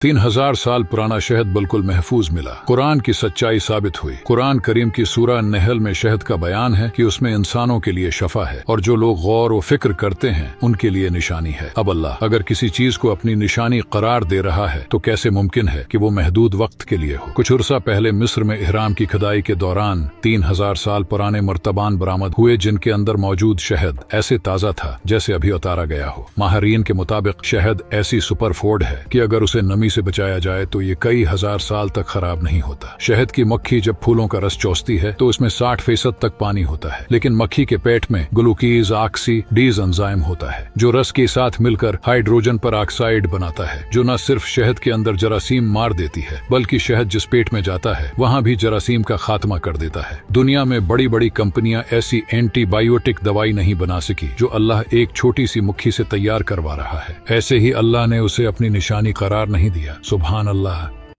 3000 साल पुराना शहद बिल्कुल महफूज मिला। कुरान की सच्चाई साबित हुई। कुरान करीम की सूरा नहल में शहद का बयान है कि उसमें इंसानों के लिए शफा है और जो लोग गौर व फिक्र करते हैं उनके लिए निशानी है। अब अल्लाह अगर किसी चीज को अपनी निशानी करार दे रहा है तो कैसे मुमकिन है कि वो महदूद वक्त के लिए हो। कुछ उर्सा पहले मिस्र में इहराम की खुदाई के दौरान 3000 साल पुराने मर्तबान बरामद हुए जिनके अंदर मौजूद शहद ऐसे ताज़ा था जैसे अभी उतारा गया हो। माहरीन के मुताबिक शहद ऐसी सुपर फूड है कि अगर उसे नमी से बचाया जाए तो ये कई हजार साल तक खराब नहीं होता। शहद की मक्खी जब फूलों का रस चूसती है तो उसमें 60% तक पानी होता है, लेकिन मक्खी के पेट में ग्लूकीज ऑक्सीडीज एंजाइम होता है जो रस के साथ मिलकर हाइड्रोजन पर ऑक्साइड बनाता है, जो न सिर्फ शहद के अंदर जरासीम मार देती है बल्कि शहद जिस पेट में जाता है वहाँ भी जरासीम का खात्मा कर देता है। दुनिया में बड़ी बड़ी कंपनियां ऐसी एंटीबायोटिक दवाई नहीं बना सकी जो अल्लाह एक छोटी सी मक्खी से तैयार करवा रहा है। ऐसे ही अल्लाह ने उसे अपनी निशानी करार नहीं दिया। सुभान अल्लाह।